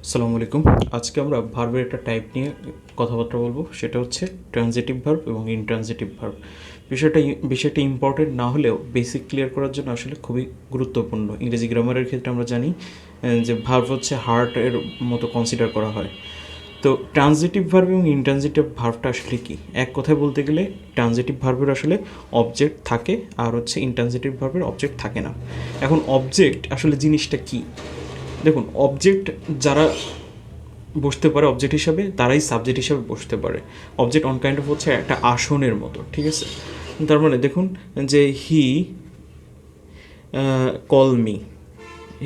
আসসালামু আলাইকুম। আজকে আমরা ভার্বের একটা টাইপ নিয়ে কথাবার্তা বলবো, সেটা হচ্ছে ট্রানজিটিভ ভার্ব এবং ইনট্রানজিটিভ ভার্ব। বিষয়টা ইম্পর্টেন্ট না হলেও বেসিক ক্লিয়ার করার জন্য আসলে খুবই গুরুত্বপূর্ণ। ইংরেজি গ্রামারের ক্ষেত্রে আমরা জানি যে ভার্ব হচ্ছে হার্টের মতো কনসিডার করা হয়। তো ট্রানজিটিভ ভার্ব এবং ইনট্রানজিটিভ ভার্বটা আসলে কি? এক কথায় বলতে গেলে ট্রানজিটিভ ভার্বের আসলে অবজেক্ট থাকে, আর হচ্ছে ইনট্রানজিটিভ ভার্বের অবজেক্ট থাকে না। এখন অবজেক্ট আসলে জিনিসটা কি? দেখুন, অবজেক্ট যারা বসতে পারে অবজেক্ট হিসাবে, তারাই সাবজেক্ট হিসাবে বসতে পারে। অবজেক্ট অন কাইন্ড অফ হচ্ছে একটা আসনের মতো, ঠিক আছে? তার মানে দেখুন যে হি কল মি,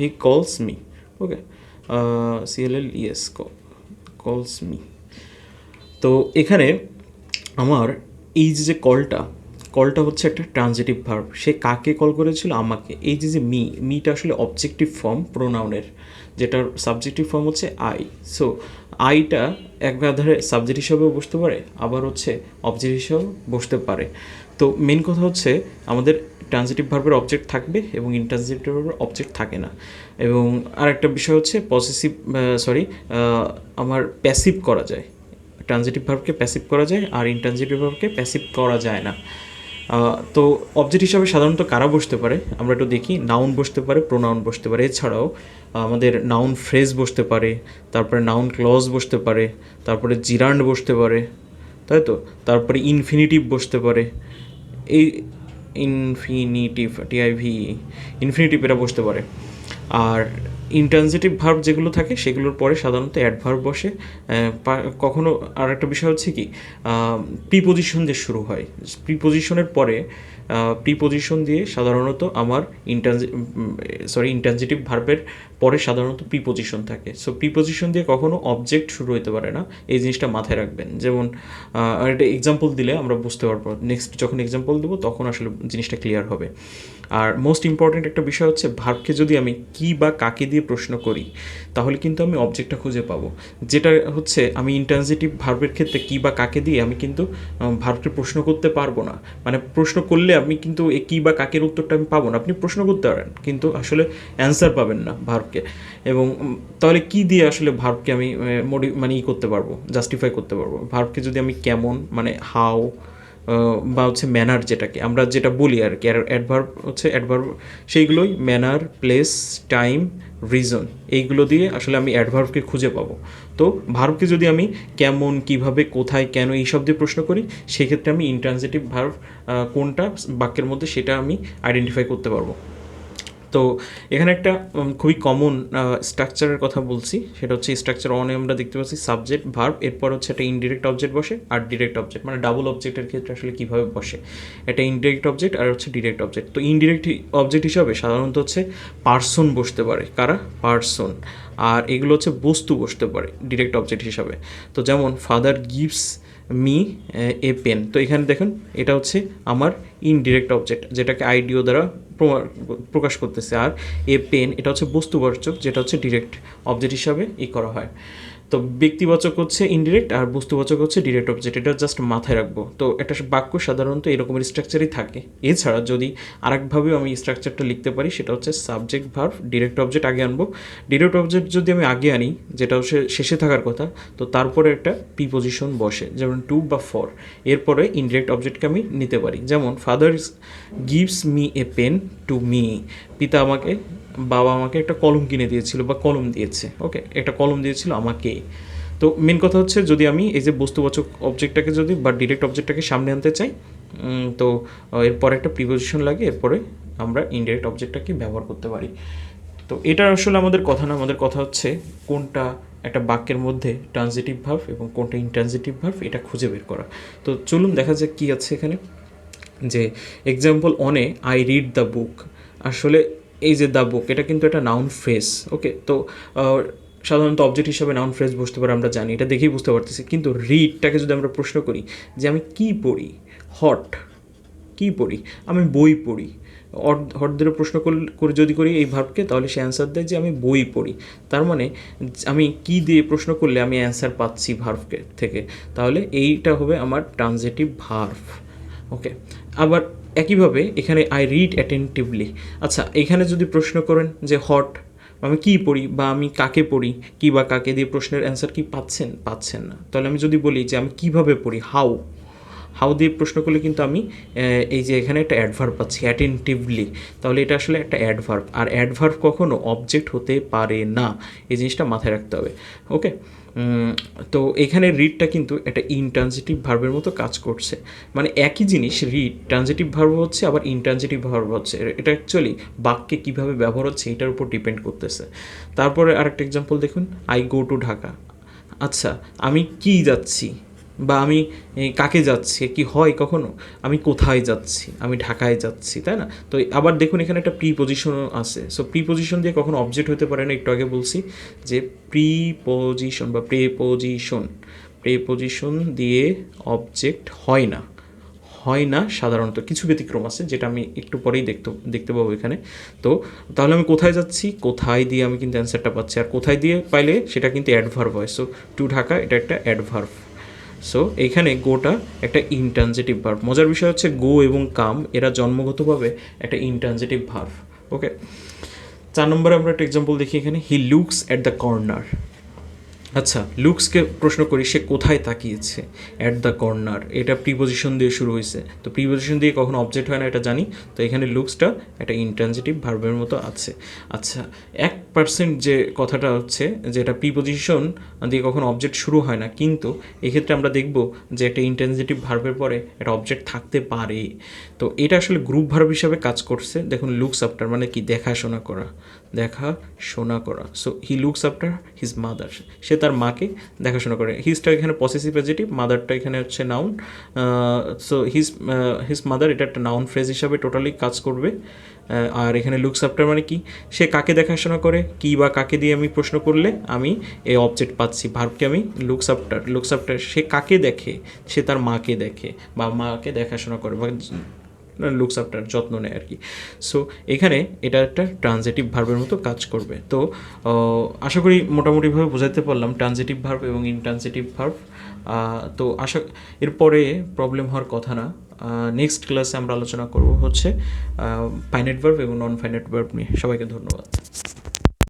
হি কলস মি, ওকে, সিএলএল ইএস, কলস মি। তো এখানে আমার এই যে কলটা কলটা হচ্ছে একটা ট্রানজিটিভ ভার্ব। সে কাকে কল করেছিল? আমাকে। এই যে মিটা আসলে অবজেক্টিভ ফর্ম প্রোনাউনের, যেটার সাবজেক্টিভ ফর্ম হচ্ছে আই। সো আইটা একবারে সাবজেক্ট হিসাবেও বসতে পারে, আবার হচ্ছে অবজেক্ট হিসাবেও বসতে পারে। তো মেন কথা হচ্ছে আমাদের ট্রানজিটিভ ভার্বের অবজেক্ট থাকবে এবং ইনট্রানজিটিভ ভার্বের অবজেক্ট থাকে না। এবং আরেকটা বিষয় হচ্ছে পসেসিভ, আমার প্যাসিভ করা যায়। ট্রানজিটিভ ভার্বকে প্যাসিভ করা যায়, আর ইনট্রানজিটিভ ভার্বকে প্যাসিভ করা যায় না। তো অবজেক্ট হিসাবে সাধারণত কারা বসতে পারে আমরা একটু দেখি। নাউন বসতে পারে, প্রোনাউন বসতে পারে, এছাড়াও আমাদের নাউন ফ্রেজ বসতে পারে, তারপরে নাউন ক্লজ বসতে পারে, তারপরে জিরান্ড বসতে পারে, তাই তো, তারপরে ইনফিনিটিভ বসতে পারে। এই ইনফিনিটিভ, টিআইভি, ইনফিনিটিভ এরা বসতে পারে। আর ইনট্রানজিটিভ ভার্ব যেগুলো থাকে সেগুলোর পরে সাধারণত অ্যাডভার্ব বসে। কখনো আর একটা বিষয় হচ্ছে কি, প্রিপোজিশন দিয়ে শুরু হয়। প্রিপোজিশনের পরে প্রিপোজিশন দিয়ে সাধারণত আমার ইনট্রানজিটিভ ভার্বের পরে সাধারণত প্রিপোজিশন থাকে। সো প্রিপোজিশন দিয়ে কখনো অবজেক্ট শুরু হতে পারে না, এই জিনিসটা মাথায় রাখবেন। যেমন একটা এক্সাম্পল দিলে আমরা বুঝতে পারবো, নেক্সট যখন এক্সাম্পল দেবো তখন আসলে জিনিসটা ক্লিয়ার হবে। আর মোস্ট ইম্পর্ট্যান্ট একটা বিষয় হচ্ছে ভার্বকে যদি আমি কী বা কাকে দিয়ে প্রশ্ন করি তাহলে কিন্তু আমি অবজেক্টটা খুঁজে পাবো। যেটা হচ্ছে আমি ইনট্রানজিটিভ ভার্বের ক্ষেত্রে কী বা কাকে দিয়ে আমি কিন্তু ভার্বকে প্রশ্ন করতে পারবো না। মানে প্রশ্ন করলে আমি কিন্তু এই কী বা কাকের উত্তরটা আমি পাবো না। আপনি প্রশ্ন করতে পারেন কিন্তু আসলে অ্যান্সার পাবেন না ভার্বকে। এবং তাহলে কী দিয়ে আসলে ভার্বকে আমি করতে পারবো, জাস্টিফাই করতে পারবো? ভার্বকে যদি আমি কেমন, মানে হাউ, বা হচ্ছে ম্যানার, যেটাকে আমরা যেটা বলি আর কি, আর অ্যাডভার্ব হচ্ছে অ্যাডভার্ব সেইগুলোই ম্যানার, প্লেস, টাইম, রিজন, এইগুলো দিয়ে আসলে আমি অ্যাডভার্বকে খুঁজে পাবো। তো ভার্বকে যদি আমি কেমন, কিভাবে, কোথায়, কেন এইসব দিয়ে প্রশ্ন করি, সেক্ষেত্রে আমি ইনট্রানজিটিভ ভার্ব কোনটা বাক্যের মধ্যে সেটা আমি আইডেন্টিফাই করতে পারবো। তো এখানে একটা খুবই কমন স্ট্রাকচারের কথা বলছি, সেটা হচ্ছে স্ট্রাকচার ওয়ানে আমরা দেখতে পাচ্ছি সাবজেক্ট ভার্ব, এরপর হচ্ছে একটা ইনডিরেক্ট অবজেক্ট বসে, আর ডিরেক্ট অবজেক্ট, মানে ডাবল অবজেক্টের ক্ষেত্রে আসলে কীভাবে বসে, এটা ইনডিরেক্ট অবজেক্ট আর হচ্ছে ডিরেক্ট অবজেক্ট। তো ইনডিরেক্ট অবজেক্ট হিসাবে সাধারণত হচ্ছে পার্সন বসতে পারে। কারা? পার্সন। আর এগুলো হচ্ছে বস্তু বসতে পারে ডিরেক্ট অবজেক্ট হিসাবে। তো যেমন father gives me a pen. তো এখানে দেখুন এটা হচ্ছে আমার ইনডিরেক্ট অবজেক্ট, যেটাকে আইডিও দ্বারা প্রকাশ করতেছে। আর এ পেন এটা হচ্ছে বস্তুবাচক, যেটা হচ্ছে ডিরেক্ট অবজেক্ট হিসাবে করা হয়। তো ব্যক্তিবাচক হচ্ছে ইনডিরেক্ট, আর বস্তুবাচক হচ্ছে ডিরেক্ট অবজেক্ট। এটা জাস্ট মাথায় রাখবো। তো একটা বাক্য সাধারণত এরকমের স্ট্রাকচারই থাকে। এছাড়া যদি আরেকভাবেও আমি স্ট্রাকচারটা লিখতে পারি, সেটা হচ্ছে সাবজেক্ট ভার্ব, ডিরেক্ট অবজেক্ট আগে আনবো। ডিরেক্ট অবজেক্ট যদি আমি আগে আনি, যেটা হচ্ছে শেষে থাকার কথা, তো তারপরে একটা প্রিপোজিশন বসে, যেমন টু বা ফর। এরপরে ইনডিরেক্ট অবজেক্টকে আমি নিতে পারি, যেমন father gives me a pen to me. বাবা আমাকে একটা কলম কিনে দিয়েছিল বা কলম দিয়েছে, ওকে, একটা কলম দিয়েছিল আমাকে। তো মেন কথা হচ্ছে যদি আমি এই যে বস্তুবাচক অবজেক্টটাকে যদি বা ডিরেক্ট অবজেক্টটাকে সামনে আনতে চাই, তো এরপরে একটা প্রিপোজিশন লাগে, এরপরে আমরা ইনডিরেক্ট অবজেক্টটাকে ব্যবহার করতে পারি। তো এটা আসলে আমাদের কথা না, আমাদের কথা হচ্ছে কোনটা একটা বাক্যের মধ্যে ট্রানজিটিভ ভার্ব এবং কোনটা ইনট্রানজিটিভ ভার্ব, এটা খুঁজে বের করা। তো চলুন দেখা যাক কী আছে এখানে। যে এক্সাম্পল অনে আই রিড দ্য বুক। আসলে এই যে দ্য বুক, এটা কিন্তু একটা নাউন ফ্রেজ, ওকে। তো সাধারণত অবজেক্ট হিসাবে নাউন ফ্রেজ বসতে পারে, আমরা জানি, এটা দেখেই বুঝতে পারতেছি। কিন্তু রিডটাকে যদি আমরা প্রশ্ন করি যে আমি কী পড়ি, হট, কী পড়ি, আমি বই পড়ি, হট ধরে প্রশ্ন করে যদি করি এই ভার্বকে, তাহলে সে অ্যান্সার দেয় যে আমি বই পড়ি। তার মানে আমি কী দিয়ে প্রশ্ন করলে আমি অ্যান্সার পাচ্ছি ভার্বকে থেকে, তাহলে এইটা হবে আমার ট্রানজিটিভ ভার্ব, ওকে। আবার একইভাবে এখানে আই রিড অ্যাটেন্টিভলি। আচ্ছা, এখানে যদি প্রশ্ন করেন যে হট, আমি কী পড়ি বা আমি কাকে পড়ি, কী বা কাকে দিয়ে প্রশ্নের অ্যান্সার কি পাচ্ছেন না। তাহলে আমি যদি বলি যে আমি কিভাবে পড়ি, হাউ দিয়ে প্রশ্ন করলে কিন্তু আমি এই যে এখানে একটা অ্যাডভার্ব পাচ্ছি, অ্যাটেন্টিভলি, তাহলে এটা আসলে একটা অ্যাডভার্ব, আর অ্যাডভার্ব কখনো অবজেক্ট হতে পারে না, এই জিনিসটা মাথায় রাখতে হবে। ওকে, তো এখানে রিডটা কিন্তু একটা ইনট্রানজিটিভ ভার্বের মতো কাজ করছে, মানে একই জিনিস রিড ট্রানজিটিভ ভার্ব হচ্ছে আবার ইনট্রানজিটিভ ভার্ব হচ্ছে, এটা অ্যাকচুয়ালি বাক্যে কীভাবে ব্যবহার হচ্ছে এটার উপর ডিপেন্ড করতেছে। তারপরে আরেকটা এক্সাম্পল দেখুন, আই গো টু ঢাকা। আচ্ছা, আমি কি যাচ্ছি বা আমি কাকে যাচ্ছি, কি হয় কখনো, আমি কোথায় যাচ্ছি, আমি ঢাকায় যাচ্ছি, তাই না? তো আবার দেখুন এখানে একটা প্রিপোজিশনও আছে। সো প্রিপোজিশন দিয়ে কখনো অবজেক্ট হতে পারে না, একটু আগে বলছি যে প্রিপোজিশন বা প্রিপোজিশন দিয়ে অবজেক্ট হয় না সাধারণত, কিছু ব্যতিক্রম আছে যেটা আমি একটু পরেই দেখতে পাবো এখানে। তো তাহলে আমি কোথায় যাচ্ছি, কোথায় দিয়ে আমি কিন্তু অ্যান্সারটা পাচ্ছি, আর কোথায় দিয়ে পাইলে সেটা কিন্তু অ্যাডভার্ব হয়। সো টু ঢাকা এটা একটা অ্যাডভার্ব। সো এইখানে গোটা একটা ইনট্রানজিটিভ ভার্ব। মজার বিষয় হচ্ছে গো এবং কাম এরা জন্মগতভাবে একটা ইনট্রানজিটিভ ভার্ব। ওকে, 4 নম্বরে আমরা একটা এক্সাম্পল দেখি এখানে, he looks at the corner. আচ্ছা, লুকসকে প্রশ্ন করি সে কোথায় তাকিয়েছে, অ্যাট দ্য কর্নার, এটা প্রিপোজিশন দিয়ে শুরু হয়েছে। তো প্রিপোজিশন দিয়ে কখনো অবজেক্ট হয় না এটা জানি, তো এখানে লুকসটা একটা ইনট্রানজিটিভ ভার্বের মতো আছে। আচ্ছা, 1% যে কথাটা হচ্ছে যেটা প্রিপোজিশন দিয়ে কখনো অবজেক্ট শুরু হয় না, কিন্তু এক্ষেত্রে আমরা দেখব যে একটা ইনট্রানজিটিভ ভার্বের পরে একটা অবজেক্ট থাকতে পারে। তো এটা আসলে গ্রুপ ভার্ব হিসাবে কাজ করছে। দেখুন লুকস আফটার মানে কি, দেখাশোনা করা। So he looks after his mother, সে তার মাকে দেখাশোনা করে। হিজটা এখানে পসেসিভ অ্যাডজেক্টিভ, মাদারটা এখানে হচ্ছে নাউন। সো হিজ মাদার এটা একটা নাউন ফ্রেজ হিসাবে টোটালি কাজ করবে। আর এখানে লুকস আফটার মানে কি, সে কাকে দেখাশোনা করে, কি বা কাকে দিয়ে আমি প্রশ্ন করলে আমি এই অবজেক্ট পাচ্ছি, ভার্বকে আমি লুকস আফটার সে কাকে দেখে, সে তার মাকে দেখে বা মাকে দেখাশোনা করে বা লুকস আফটার যত্ন নেয় আর কি। সো এখানে এটা একটা ট্রানজিটিভ ভার্বের মতো কাজ করবে। তো আশা করি মোটামুটিভাবে বোঝাতে পারলাম ট্রানজিটিভ ভার্ব এবং ইনট্রানজিটিভ ভার্ব। তো এরপরে প্রবলেম হওয়ার কথা না। নেক্সট ক্লাসে আমরা আলোচনা করব হচ্ছে ফাইনাইট ভার্ব এবং নন ফাইনাইট ভার্ব নিয়ে। সবাইকে ধন্যবাদ।